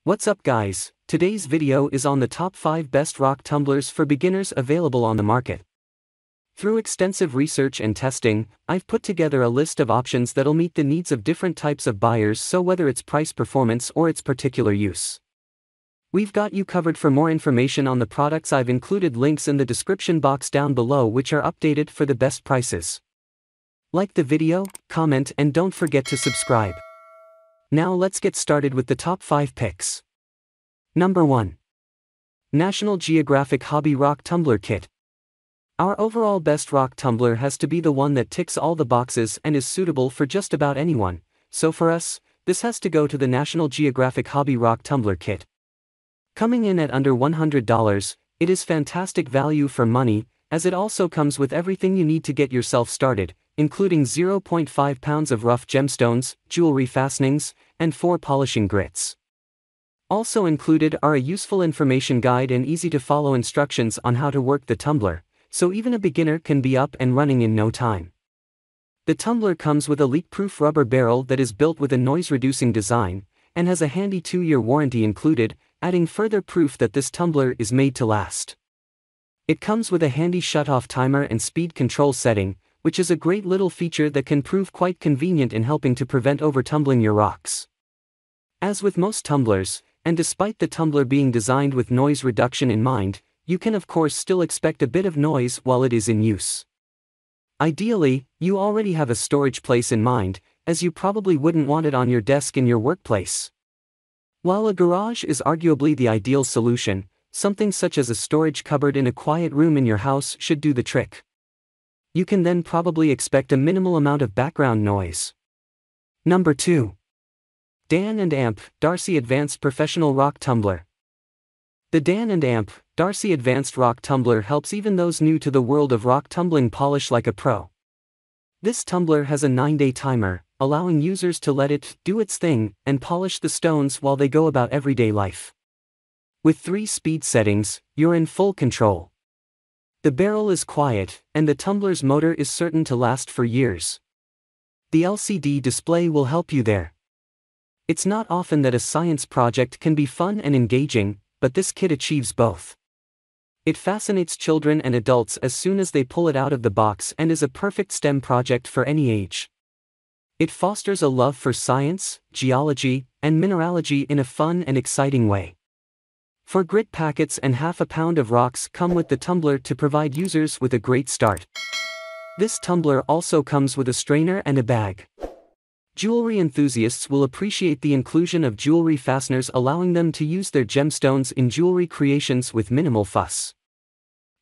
What's up guys, today's video is on the top 5 best rock tumblers for beginners available on the market. Through extensive research and testing, I've put together a list of options that'll meet the needs of different types of buyers, so whether it's price performance or its particular use, we've got you covered. For more information on the products, I've included links in the description box down below which are updated for the best prices. Like the video, comment, and don't forget to subscribe. Now let's get started with the top 5 picks. Number 1. National Geographic Hobby Rock Tumbler Kit. Our overall best rock tumbler has to be the one that ticks all the boxes and is suitable for just about anyone, so for us, this has to go to the National Geographic Hobby Rock Tumbler Kit. Coming in at under $100, it is fantastic value for money, as it also comes with everything you need to get yourself started, including 0.5 pounds of rough gemstones, jewelry fastenings, and 4 polishing grits. Also included are a useful information guide and easy-to-follow instructions on how to work the tumbler, so even a beginner can be up and running in no time. The tumbler comes with a leak-proof rubber barrel that is built with a noise-reducing design, and has a handy 2-year warranty included, adding further proof that this tumbler is made to last. It comes with a handy shut-off timer and speed control setting, which is a great little feature that can prove quite convenient in helping to prevent over-tumbling your rocks. As with most tumblers, and despite the tumbler being designed with noise reduction in mind, you can of course still expect a bit of noise while it is in use. Ideally, you already have a storage place in mind, as you probably wouldn't want it on your desk in your workplace. While a garage is arguably the ideal solution, something such as a storage cupboard in a quiet room in your house should do the trick. You can then probably expect a minimal amount of background noise. Number 2. Dan&Darci Advanced Professional Rock Tumbler. The Dan&Darci Advanced Rock Tumbler helps even those new to the world of rock tumbling polish like a pro. This tumbler has a 9-day timer, allowing users to let it do its thing and polish the stones while they go about everyday life. With 3 speed settings, you're in full control. The barrel is quiet, and the tumbler's motor is certain to last for years. The LCD display will help you there. It's not often that a science project can be fun and engaging, but this kit achieves both. It fascinates children and adults as soon as they pull it out of the box and is a perfect STEM project for any age. It fosters a love for science, geology, and mineralogy in a fun and exciting way. 4 grit packets and half a pound of rocks come with the tumbler to provide users with a great start. This tumbler also comes with a strainer and a bag. Jewelry enthusiasts will appreciate the inclusion of jewelry fasteners, allowing them to use their gemstones in jewelry creations with minimal fuss.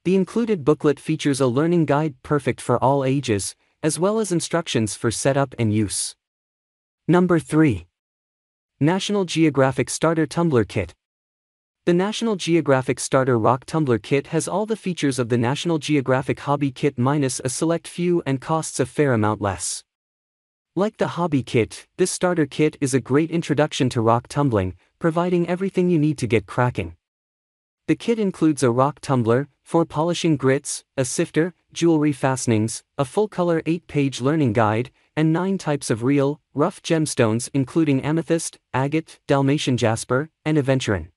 The included booklet features a learning guide perfect for all ages, as well as instructions for setup and use. Number 3. National Geographic Starter Tumbler Kit. The National Geographic Starter Rock Tumbler Kit has all the features of the National Geographic Hobby Kit minus a select few and costs a fair amount less. Like the Hobby Kit, this starter kit is a great introduction to rock tumbling, providing everything you need to get cracking. The kit includes a rock tumbler, 4 polishing grits, a sifter, jewelry fastenings, a full-color 8-page learning guide, and 9 types of real, rough gemstones including amethyst, agate, Dalmatian jasper, and aventurine.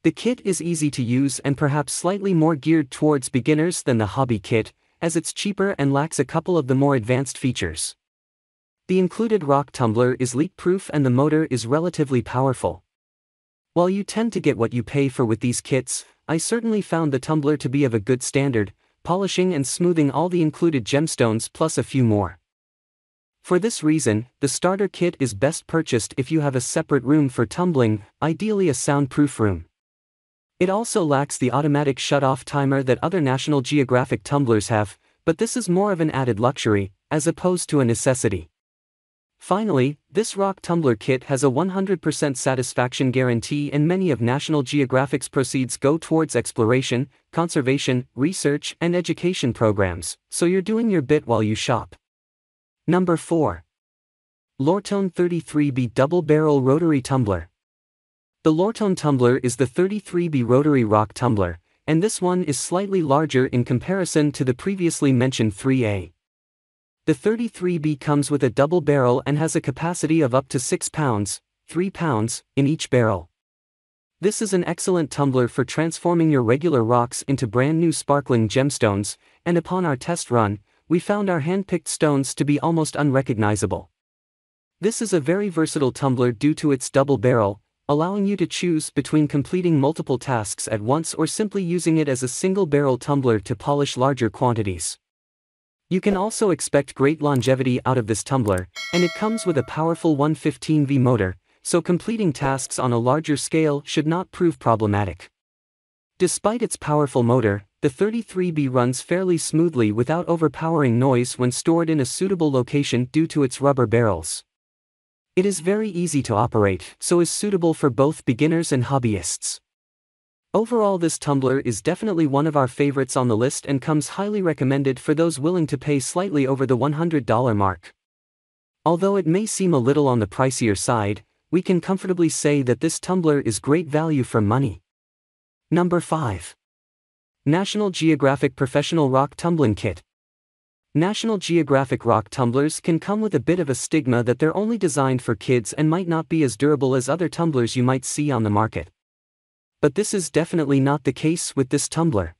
The kit is easy to use and perhaps slightly more geared towards beginners than the Hobby Kit, as it's cheaper and lacks a couple of the more advanced features. The included rock tumbler is leak-proof and the motor is relatively powerful. While you tend to get what you pay for with these kits, I certainly found the tumbler to be of a good standard, polishing and smoothing all the included gemstones plus a few more. For this reason, the starter kit is best purchased if you have a separate room for tumbling, ideally a soundproof room. It also lacks the automatic shut-off timer that other National Geographic tumblers have, but this is more of an added luxury, as opposed to a necessity. Finally, this rock tumbler kit has a 100% satisfaction guarantee, and many of National Geographic's proceeds go towards exploration, conservation, research, and education programs, so you're doing your bit while you shop. Number 4. Lortone 33B Double Barrel Rotary Tumbler. The Lortone tumbler is the 33B rotary rock tumbler, and this one is slightly larger in comparison to the previously mentioned 3A. The 33B comes with a double barrel and has a capacity of up to 6 pounds, 3 pounds, in each barrel. This is an excellent tumbler for transforming your regular rocks into brand new sparkling gemstones, and upon our test run, we found our hand-picked stones to be almost unrecognizable. This is a very versatile tumbler due to its double barrel, allowing you to choose between completing multiple tasks at once or simply using it as a single-barrel tumbler to polish larger quantities. You can also expect great longevity out of this tumbler, and it comes with a powerful 115V motor, so completing tasks on a larger scale should not prove problematic. Despite its powerful motor, the 33B runs fairly smoothly without overpowering noise when stored in a suitable location due to its rubber barrels. It is very easy to operate, so is suitable for both beginners and hobbyists. Overall, this tumbler is definitely one of our favorites on the list and comes highly recommended for those willing to pay slightly over the $100 mark. Although it may seem a little on the pricier side, we can comfortably say that this tumbler is great value for money. Number 5. National Geographic Professional Rock Tumbling Kit. National Geographic rock tumblers can come with a bit of a stigma that they're only designed for kids and might not be as durable as other tumblers you might see on the market. But this is definitely not the case with this tumbler.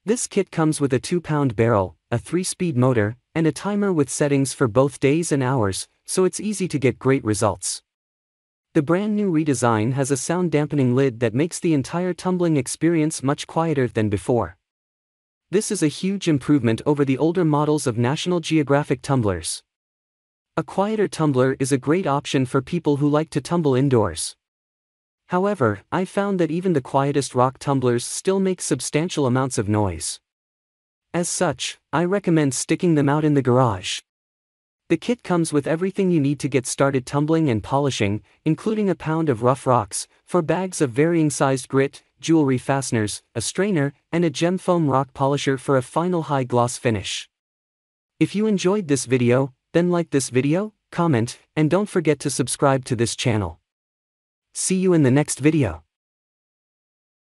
This kit comes with a 2-pound barrel, a 3-speed motor, and a timer with settings for both days and hours, so it's easy to get great results. The brand new redesign has a sound dampening lid that makes the entire tumbling experience much quieter than before. This is a huge improvement over the older models of National Geographic tumblers. A quieter tumbler is a great option for people who like to tumble indoors. However, I found that even the quietest rock tumblers still make substantial amounts of noise. As such, I recommend sticking them out in the garage. The kit comes with everything you need to get started tumbling and polishing, including a pound of rough rocks, 4 bags of varying sized grit, jewelry fasteners, a strainer, and a gem foam rock polisher for a final high gloss finish. If you enjoyed this video, then like this video, comment, and don't forget to subscribe to this channel. See you in the next video.